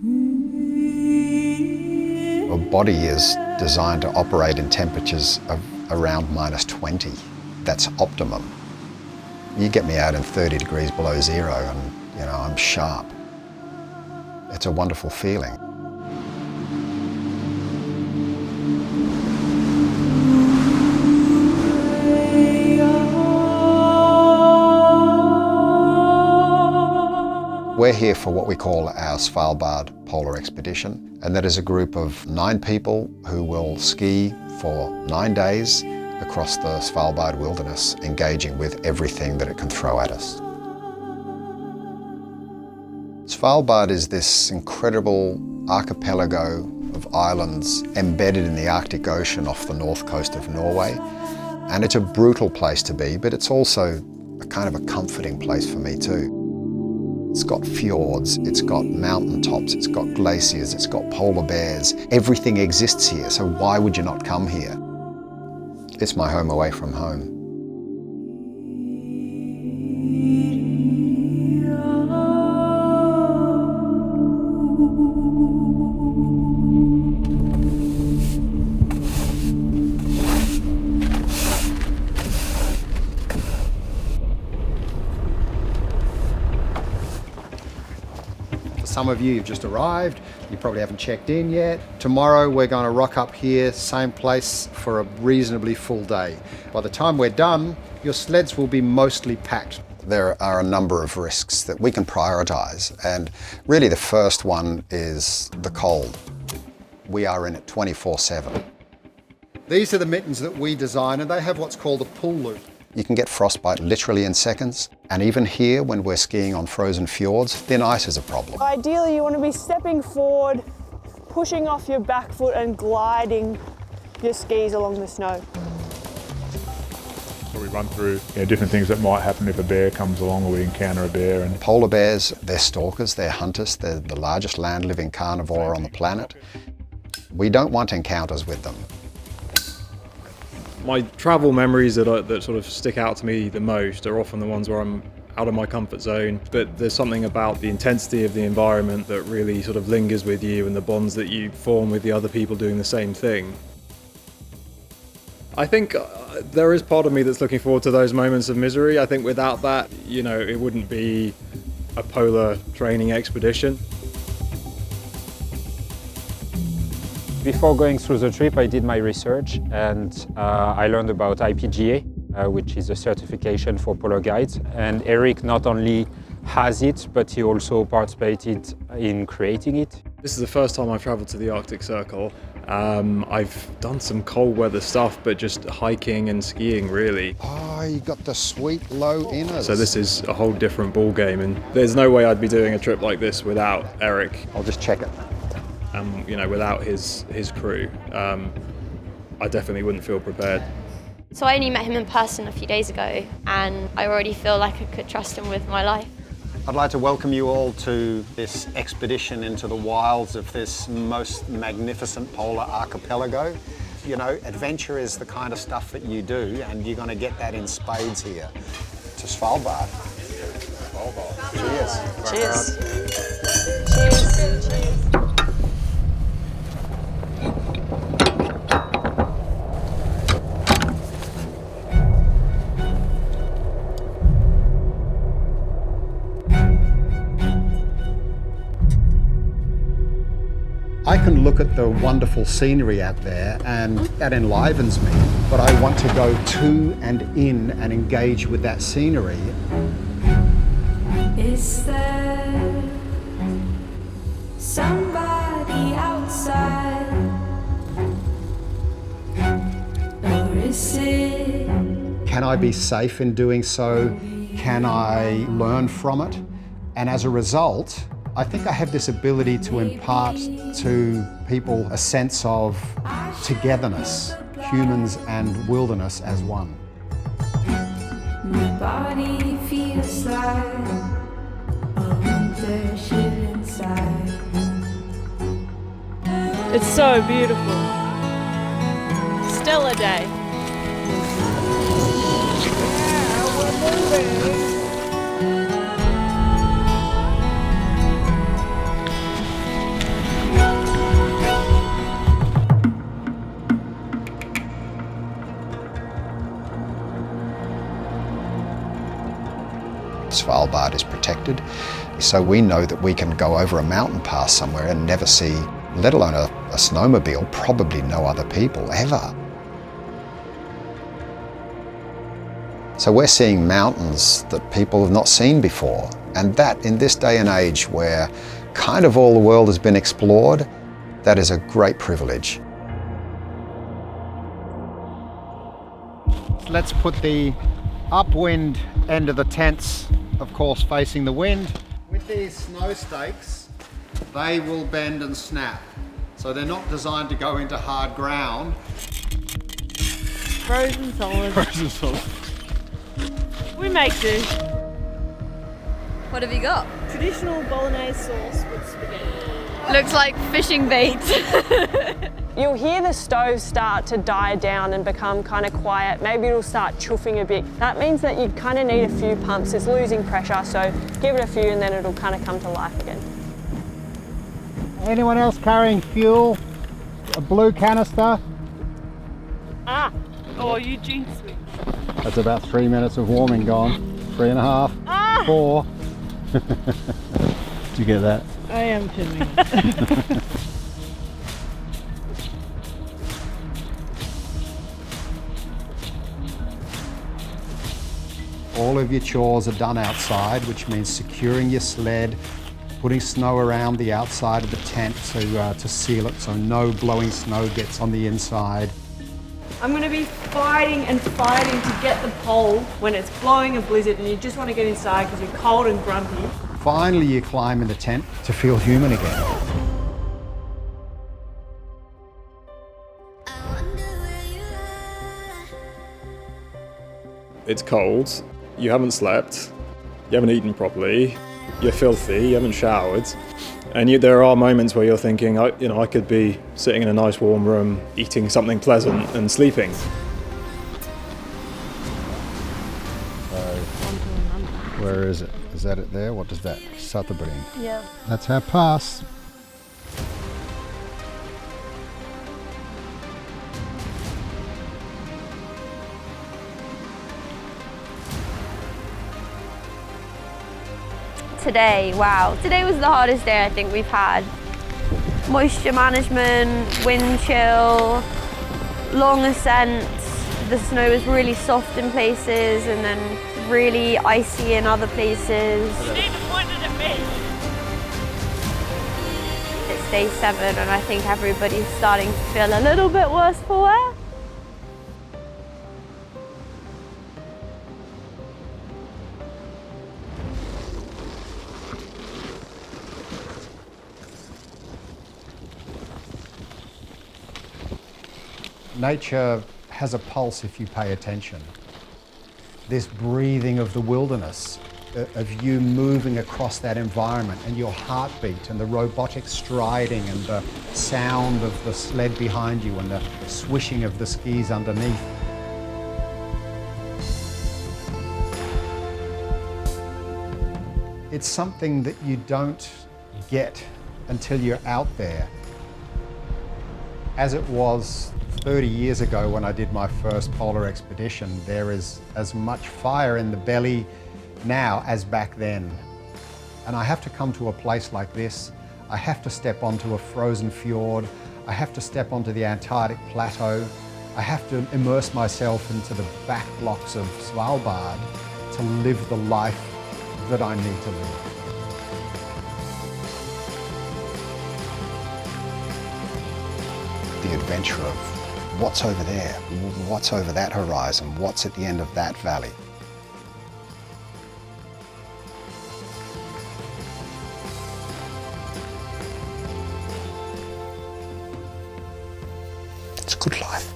A body is designed to operate in temperatures of around -20. That's optimum. You get me out in 30 degrees below zero and, you know, I'm sharp. It's a wonderful feeling. We're here for what we call our Svalbard Polar Expedition, and that is a group of 9 people who will ski for 9 days across the Svalbard wilderness, engaging with everything that it can throw at us. Svalbard is this incredible archipelago of islands embedded in the Arctic Ocean off the north coast of Norway. And it's a brutal place to be, but it's also a kind of a comforting place for me too. It's got fjords, it's got mountaintops, it's got glaciers, it's got polar bears. Everything exists here, so why would you not come here? It's my home away from home. Some of you have just arrived, you probably haven't checked in yet. Tomorrow we're going to rock up here, same place, for a reasonably full day. By the time we're done, your sleds will be mostly packed. There are a number of risks that we can prioritise, and really the first one is the cold. We are in it 24/7. These are the mittens that we design, and they have what's called a pull loop. You can get frostbite literally in seconds, and even here when we're skiing on frozen fjords, thin ice is a problem. Ideally you want to be stepping forward, pushing off your back foot and gliding your skis along the snow. So we run through different things that might happen if a bear comes along or we encounter a bear. And polar bears, they're stalkers, they're hunters, they're the largest land-living carnivore on the planet. We don't want encounters with them. My travel memories that sort of stick out to me the most are often the ones where I'm out of my comfort zone, but there's something about the intensity of the environment that really sort of lingers with you and the bonds that you form with the other people doing the same thing. I think there is part of me that's looking forward to those moments of misery. I think without that, you know, it wouldn't be a polar training expedition. Before going through the trip, I did my research and I learned about IPGA, which is a certification for polar guides. And Eric not only has it, but he also participated in creating it. This is the first time I've traveled to the Arctic Circle. I've done some cold weather stuff, but just hiking and skiing really. Oh, you got the sweet low inners. So this is a whole different ball game, and there's no way I'd be doing a trip like this without Eric. I'll just check it. You know, without his crew, I definitely wouldn't feel prepared. So I only met him in person a few days ago, and I already feel like I could trust him with my life. I'd like to welcome you all to this expedition into the wilds of this most magnificent polar archipelago. You know, adventure is the kind of stuff that you do, and you're going to get that in spades here. To Svalbard. Svalbard. Cheers. Cheers. Cheers. Cheers. I can look at the wonderful scenery out there and that enlivens me, but I want to go to and in and engage with that scenery. Is there somebody outside? Or is it? Can I be safe in doing so? Can I learn from it? And as a result, I think I have this ability to impart to people a sense of togetherness, humans and wilderness as one. My body feels like a winter chill inside. It's so beautiful. Still a day. Yeah, we're moving. Svalbard is protected. So we know that we can go over a mountain pass somewhere and never see, let alone a snowmobile, probably no other people ever. So we're seeing mountains that people have not seen before. And that, in this day and age where kind of all the world has been explored, that is a great privilege. Let's put the upwind end of the tents, of course, facing the wind. With these snow stakes, they will bend and snap. So they're not designed to go into hard ground. Frozen solid. Frozen solid. We make do. What have you got? Traditional bolognese sauce with spaghetti. Looks like fishing bait. You'll hear the stove start to die down and become kind of quiet. Maybe it'll start chuffing a bit. That means that you kind of need a few pumps. It's losing pressure, so give it a few and then it'll kind of come to life again. Anyone else carrying fuel? A blue canister? Ah! Oh, you jinxed me. That's about 3 minutes of warming gone. 3.5. Ah! 4. Did you get that? I am filming it. All of your chores are done outside, which means securing your sled, putting snow around the outside of the tent to seal it so no blowing snow gets on the inside. I'm going to be fighting and fighting to get the pole when it's blowing a blizzard and you just want to get inside because you're cold and grumpy. Finally, you climb in the tent to feel human again. It's cold, you haven't slept, you haven't eaten properly, you're filthy, you haven't showered, and there are moments where you're thinking, I could be sitting in a nice warm room, eating something pleasant and sleeping. Where is it? Is that it there? What does that? Satterbreen. Yeah. That's our pass. Today, wow. Today was the hardest day I think we've had. Moisture management, wind chill, long ascent. The snow was really soft in places and then really icy in other places. You need to point it at me. It's day 7 and I think everybody's starting to feel a little bit worse for wear. Nature has a pulse if you pay attention. This breathing of the wilderness, of you moving across that environment and your heartbeat and the robotic striding and the sound of the sled behind you and the swishing of the skis underneath. It's something that you don't get until you're out there. As it was 30 years ago when I did my first polar expedition, there is as much fire in the belly now as back then. And I have to come to a place like this. I have to step onto a frozen fjord. I have to step onto the Antarctic plateau. I have to immerse myself into the back blocks of Svalbard to live the life that I need to live. The adventure of what's over there, what's over that horizon, what's at the end of that valley. It's a good life.